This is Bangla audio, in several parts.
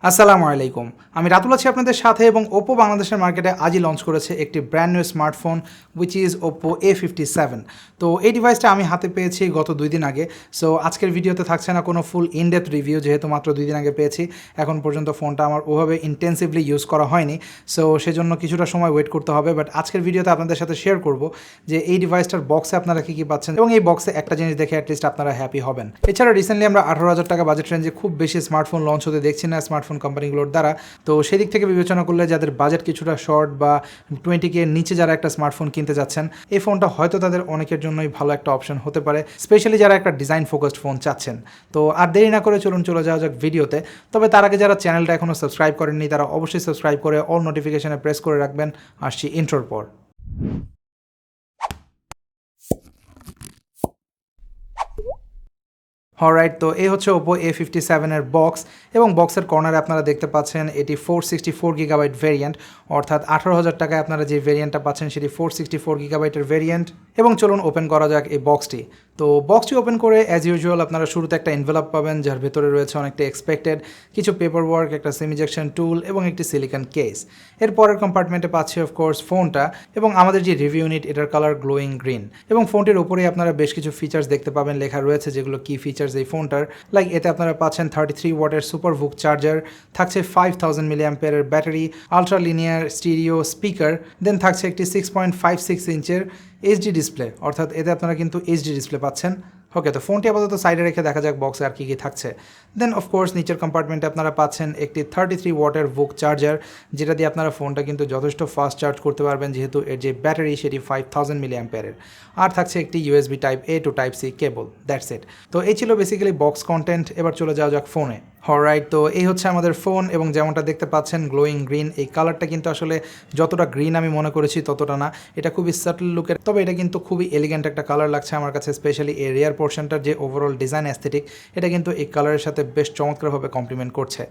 আসসালামু আলাইকুম। আমি রাতুল আছি আপনাদের সাথে এবং ওপ্পো বাংলাদেশের মার্কেটে আজই লঞ্চ করেছে একটি brand new smartphone which is Oppo A57। তো এই ডিভাইসটা আমি হাতে পেয়েছি গত 2 দিন আগে। সো আজকের ভিডিওতে থাকছে না কোনো ফুল ইনডেপথ রিভিউ, যেহেতু মাত্র 2 দিন আগে পেয়েছি। এখন পর্যন্ত ফোনটা আমার ওভাবে ইন্টেন্সিভলি ইউজ করা হয়নি, সো সেজন্য কিছুটা সময় ওয়েট করতে হবে। বাট আজকের ভিডিওতে আপনাদের সাথে শেয়ার করব যে এই ডিভাইসটার বক্সে আপনারা কী কী পাচ্ছেন এবং এই বক্সে একটা জিনিস দেখে অ্যাটলিস্ট আপনারা হ্যাপি হবেন। এছাড়া রিসেন্টলি আমরা 18,000 টাকা বাজেট রেঞ্জে খুব বেশি স্মার্টফোন লঞ্চ হতে দেখছি না স্মার্টফোন কোম্পানিগুলোর দ্বারা। তো সেদিক থেকে বিবেচনা করলে যাদের বাজেট কিছুটা শর্ট বা 20K নিচে যারা একটা স্মার্টফোন কিনতে যাচ্ছেন, এই ফোনটা হয়তো তাদের অনেকের জন্যই ভালো একটা অপশন হতে পারে, স্পেশালি যারা একটা ডিজাইন ফোকাসড ফোন চাচ্ছেন। তো আর দেরি না করে চলে যাওয়া যাক ভিডিওতে। তবে তার আগে যারা চ্যানেলটা এখনও সাবস্ক্রাইব করেননি তারা অবশ্যই সাবস্ক্রাইব করে অল নোটিফিকেশনে প্রেস করে রাখবেন। আসছি ইন্ট্রোর পর। অলরাইট, তো এই হচ্ছে ওপ্পো A57 এর বক্স এবং বক্সের কর্নারে আপনারা দেখতে পাচ্ছেন এটি 464GB ভেরিয়েন্ট, অর্থাৎ 18,000 টাকায় আপনারা যে ভেরিয়েন্টটা পাচ্ছেন সেটি 464GB'ের ভেরিয়েন্ট। এবং চলুন ওপেন করা যাক এই বক্সটি। তো বক্সটি ওপেন করে অ্যাজ ইউজুয়াল আপনারা শুরুতে একটা এনভেলপ পাবেন, যার ভেতরে রয়েছে অনেকটা এক্সপেক্টেড কিছু পেপার ওয়ার্ক, একটা সেমিজেকশন টুল এবং একটি সিলিকন কেস। এর পরের কম্পার্টমেন্টে পাচ্ছি অফকোর্স ফোনটা এবং আমাদের যে রিভিউ ইউনিট, এটার কালার গ্লোয়িং গ্রিন। এবং ফোনটির উপরেই আপনারা বেশ কিছু ফিচার্স দেখতে পাবেন, লেখা রয়েছে যেগুলো কি ফিচার্স এই ফোনটার। লাইক এতে আপনারা পাচ্ছেন 33 ওয়াটের সুপার ভুক চার্জার, থাকছে 5000 মিলিঅ্যাম্পিয়ারের battery, ultra linear stereo speaker, then থাকছে একটি 6.56 ইঞ্চের এইচডি ডিসপ্লে, অর্থাৎ এতে আপনারা কিন্তু এইচডি ডিসপ্লে পাচ্ছেন। ওকে, তো ফোনটি আপাতত সাইডে রেখে দেখা যাক বক্সে আর কী কী থাকছে। দেন অফকোর্স নিচের কম্পার্টমেন্টে আপনারা পাচ্ছেন একটি 33 ওয়াটের ভুক চার্জার, যেটা দিয়ে আপনারা ফোনটা কিন্তু যথেষ্ট ফাস্ট চার্জ করতে পারবেন, যেহেতু এর যে ব্যাটারি সেটি 5000 মিলিঅ্যাম্পিয়ারের। আর থাকছে একটি USB type A to type C cable, that's it. তো এই ছিল বেসিক্যালি বক্স কন্টেন্ট। এবার চলে যাওয়া যাক ফোনে। অলরাইট, তো এই হচ্ছে আমাদের ফোন এবং যেমনটা দেখতে পাচ্ছেন গ্লোয়িং গ্রিন। এই কালারটা কিন্তু আসলে যতটা গ্রিন আমি মনে করেছি ততটা না, এটা খুবই সাটল লুকের, তবে এটা কিন্তু খুবই এলিগেন্ট একটা কালার লাগছে আমার কাছে। স্পেশালি এই রেয়ার পোর্শনটার যে ওভারঅল ডিজাইন অ্যাস্থেটিক, এটা কিন্তু এই কালারের সাথে বেশ চমৎকারভাবে কমপ্লিমেন্ট করছে।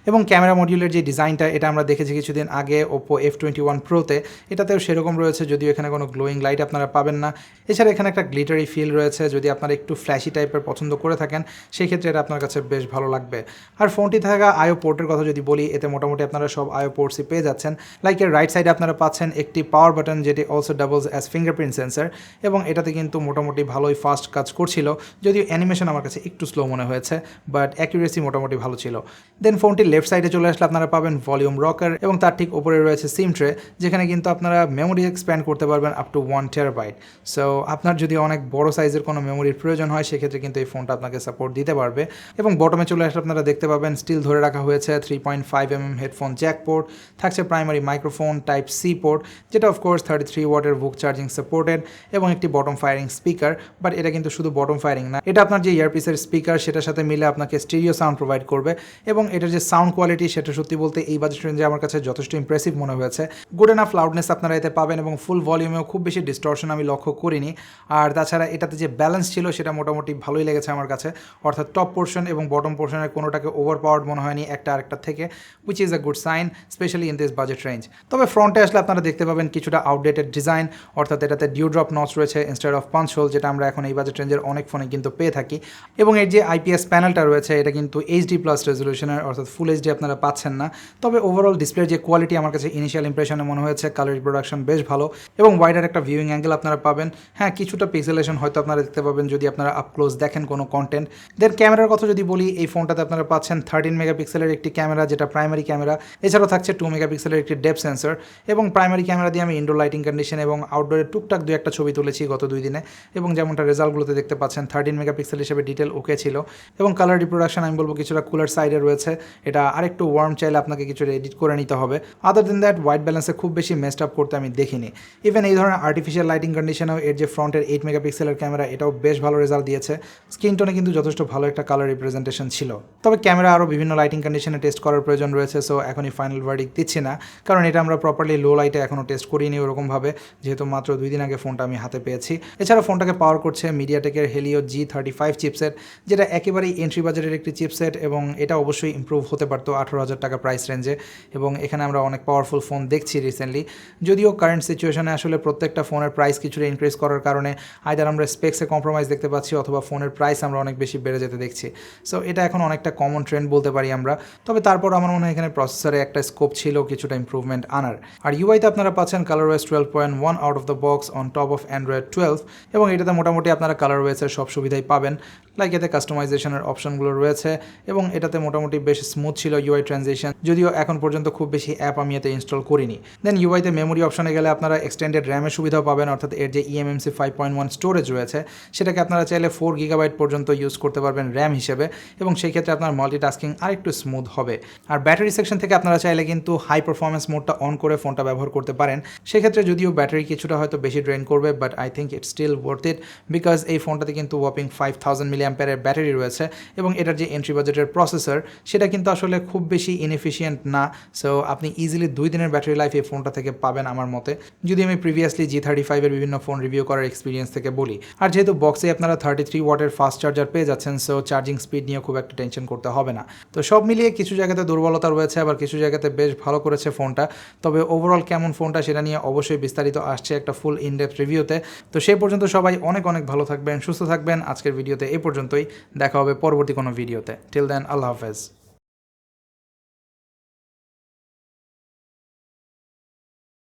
এবং ক্যামেরা মডিউলের যে ডিজাইনটা, এটা আমরা দেখেছি কিছুদিন আগে ওপ্পো F21 Proতে, এটাতেও সেরকম রয়েছে, যদিও এখানে কোনো গ্লোয়িং লাইট আপনারা পাবেন না। এছাড়া এখানে একটা গ্লিটারি ফিল রয়েছে, যদি আপনারা একটু ফ্ল্যাশি টাইপের পছন্দ করে থাকেন সেই ক্ষেত্রে এটা আপনার কাছে বেশ ভালো লাগবে। আর ফোনটি থাকা আইও পোর্টের কথা যদি বলি, এতে মোটামুটি আপনারা সব আইও পোর্টসই পেয়ে যাচ্ছেন। লাইক এর রাইট সাইডে আপনারা পাচ্ছেন একটি পাওয়ার বাটন, যেটি also doubles as fingerprint sensor, এবং এটাতে কিন্তু মোটামুটি ভালোই ফাস্ট কাজ করছিল, যদিও অ্যানিমেশন আমার কাছে একটু স্লো মনে হয়েছে, বাট অ্যাকিউরেসি মোটামুটি ভালো ছিল। দেন ফোনটির লেফট সাইডে চলে আসলে আপনারা পাবেন ভলিউম রকার এবং তার ঠিক উপরে রয়েছে সিম ট্রে, যেখানে কিন্তু আপনারা মেমোরি এক্সপ্যান্ড করতে পারবেন আপ টু 1 টেরাবাইট। সো আপনার যদি অনেক বড় সাইজের কোনো মেমোরির প্রয়োজন হয় সেক্ষেত্রে কিন্তু এই ফোনটা আপনাকে সাপোর্ট দিতে পারবে। এবং বটমে চলে আসলে আপনারা দেখতে পাবেন স্টিল ধরে রাখা হয়েছে 3.5mm হেডফোন জ্যাক পোর্ট, থাকছে primary microphone type C port, যেটা অফকোর্স 33 ওয়াটের ভুক চার্জিং সাপোর্টেড, এবং একটি বটম ফায়ারিং স্পিকার। বাট এটা কিন্তু শুধু বটম ফায়ারিং না, এটা আপনার যে ইয়ারপিসের স্পিকার সেটার সাথে মিলে আপনাকে স্টিরিও সাউন্ড প্রোভাইড করবে। এবং এটার যে সাউন্ড কোয়ালিটি সেটা সত্যি বলতে এই বাজেট রেঞ্জে আমার কাছে যথেষ্ট ইমপ্রেসিভ মনে হয়েছে। গুড এনাফ লাউডনেস আপনারা এতে পাবেন এবং ফুল ভলিউমেও খুব বেশি ডিস্টরশন আমি লক্ষ্য করিনি। আর তাছাড়া এটাতে যে ব্যালেন্স ছিল সেটা মোটামুটি ভালোই লেগেছে আমার কাছে, অর্থাৎ টপ পোর্শন এবং বটম পোর্শনের কোনোটাকে ওভার পাওয়ার্ড মনে হয়নি একটা আরেকটা থেকে, which is a good sign specially in this budget range. তবে ফ্রন্টে আসলে আপনারা দেখতে পাবেন কিছুটা আউটডেটেড ডিজাইন, অর্থাৎ এটাতে ডিউ ড্রপ নচ রয়েছে ইনস্টেড অফ পাঞ্চ হোল, যেটা আমরা এখন এই বাজেট রেঞ্জের অনেক ফোনে কিন্তু পেয়ে থাকি। এবং এর যে IPS প্যানেলটা রয়েছে এটা কিন্তু HD+ রেজলিউশনের, অর্থাৎ ফুল HD আপনারা পাচ্ছেন না। তবে ওভারঅল ডিসপ্লের যে কোয়ালিটি আমার কাছে ইনিশিয়াল ইমপ্রেশনে মনে হয়েছে কালার রিপ্রোডাকশন বেশ ভালো এবং ওয়াইডার একটা ভিউইং অ্যাঙ্গেল আপনারা পাবেন। হ্যাঁ, কিছুটা পিক্সেলেশন হয়তো আপনারা দেখতে পাবেন যদি আপনারা আপ ক্লোজ দেখেন কোনো কন্টেন্ট। দেন ক্যামেরার কথা যদি বলি, এই ফোনটাতে আপনারা পাচ্ছেন 13 মেগাপিক্সেলের একটি ক্যামেরা, যেটা প্রাইমারি ক্যামেরা। এছাড়াও থাকছে 2 মেগাপিক্সেলের একটি ডেপথ সেন্সর, এবং প্রাইমারি ক্যামেরা দিয়ে আমি ইনডোর লাইটিং কন্ডিশন এবং আউটডোরে টুকটাক 2-1টা ছবি তুলেছি গত 2 দিনে, এবং যেমনটা রেজাল্টগুলোতে দেখতে পাচ্ছেন 13 মেগাপিক্সেল হিসেবে ডিটেল ওকে ছিল। এবং কালার রিপ্রোডাকশন আমি বলবো কিছুটা কুলার সাইডে রয়েছে, এটা আরেকটু ওয়ার্ম চাইলে আপনাকে কিছুটা এডিট করে নিতে হবে। আদার দেন দ্যাট হোয়াইট ব্যালেন্সে খুব বেশি মেসড আপ করতে আমি দেখিনি। ইভেন এই ধরনের আর্টিফিশিয়াল লাইটিং কন্ডিশনেও এর যে ফ্রন্টের 8 মেগাপিক্সেলের ক্যামেরা, এটাও বেশ ভালো রেজাল্ট দিয়েছে। স্ক্রিন টোনে কিন্তু যথেষ্ট ভালো একটা কালার রিপ্রেজেন্টেশন ছিল। তবে ক্যামেরা আরও বিভিন্ন লাইটিং কন্ডিশনে টেস্ট করার প্রয়োজন রয়েছে, সো এখনই ফাইনাল ভার্ডিক্ট দিচ্ছি না, কারণ এটা আমরা প্রপারলি লো লাইটে এখনও টেস্ট করিনি ওরকমভাবে, যেহেতু মাত্র 2 দিন আগে ফোনটা আমি হাতে পেয়েছি। এছাড়া ফোনটাকে পাওয়ার করছে মিডিয়াটেকের হেলিও G35 চিপসেট, যেটা একেবারেই এন্ট্রি বাজারের একটি চিপসেট, এবং এটা অবশ্যই ইমপ্রুভ হতে পারতো 18,000 টাকা প্রাইস রেঞ্জে। এবং এখানে আমরা অনেক পাওয়ারফুল ফোন দেখছি রিসেন্টলি, যদিও কারেন্ট সিচুয়েশনে আসলে প্রত্যেকটা ফোনের প্রাইস কিছুটা ইনক্রিজ করার কারণে আইদার আমরা স্পেক্সে কম্প্রোমাইজ দেখতে পাচ্ছি অথবা ফোনের প্রাইস আমরা অনেক বেশি বেড়ে যেতে দেখছি। সো এটা এখন অনেকটা কমন ট্রেন্ড বলতে পারি আমরা। তবে তারপর আমার মনে হয় এখানে প্রসেসরে একটা স্কোপ ছিল কিছুটা ইম্প্রুভমেন্ট আনার। আর ইউআইতে আপনারা পাচ্ছেন ColorOS 12.1 out of the box on top of Android 12, এবং এটাতে মোটামুটি আপনারা ColorOS-এর সব সুবিধাই পাবেন, লাইক এতে কাস্টমাইজেশনের অপশনগুলো রয়েছে এবং এটাতে মোটামুটি বেশ স্মুথ ছিল ইউআই ট্রানজিশন, যদিও এখন পর্যন্ত খুব বেশি অ্যাপ আমি এতে ইনস্টল করিনি। দেন ইউআইতে মেমোরি অপশনে গেলে আপনারা এক্সটেন্ডেড র্যামের সুবিধাও পাবেন, অর্থাৎ এর যে eMMC 5.1 স্টোরেজ রয়েছে সেটাকে আপনারা চাইলে 4 GB পর্যন্ত ইউজ করতে পারবেন র্যাম হিসেবে, এবং সেই ক্ষেত্রে আপনার মাল্টিটাস্কিং আরেকটু স্মুথ হবে। আর ব্যাটারি সেকশন থেকে আপনারা চাইলে কিন্তু হাই পারফরমেন্স মোডটা অন করে ফোনটা ব্যবহার করতে পারেন। সেক্ষেত্রে যদিও ব্যাটারি কিছুটা হয়তো বেশি ড্রেন করবে, but I think it's still worth it, because এই ফোনটাতে কিন্তু ওয়াপিং 5000 mAh ব্যাটারি রয়েছে, এবং এটার যে এন্ট্রি বাজেটের প্রসেসর সেটা কিন্তু আসলে খুব বেশি ইনএফিশিয়েন্ট না। সো আপনি ইজিলি 2 দিনের ব্যাটারি লাইফ এই ফোনটা থেকে পাবেন আমার মতে, যদি আমি প্রিভিয়াসলি G35 এর বিভিন্ন ফোন রিভিউ করার এক্সপিরিয়েন্স থেকে বলি। আর যেহেতু বক্সে আপনারা 33 ওয়াটের ফাস্ট চার্জার পেয়ে যাচ্ছেন, সো চার্জিং স্পিড নিয়ে খুব একটা টেনশন করতে হবে না। তো সব মিলিয়ে কিছু জায়গাতে দুর্বলতা রয়েছে, আবার কিছু জায়গাতে বেশ ভালো করেছে ফোনটা। তবে ওভারঅল কেমন ফোনটা সেটা নিয়ে অবশ্যই বিস্তারিত আসছে একটা ফুল ইনডেপথ রিভিউতে। তো সেই পর্যন্ত সবাই অনেক অনেক ভালো থাকবেন, সুস্থ থাকবেন। আজকের ভিডিওতে এই পর্যন্তই, দেখা হবে পরবর্তী কোনো ভিডিওতে। টিল দেন, আল্লাহ হাফেজ।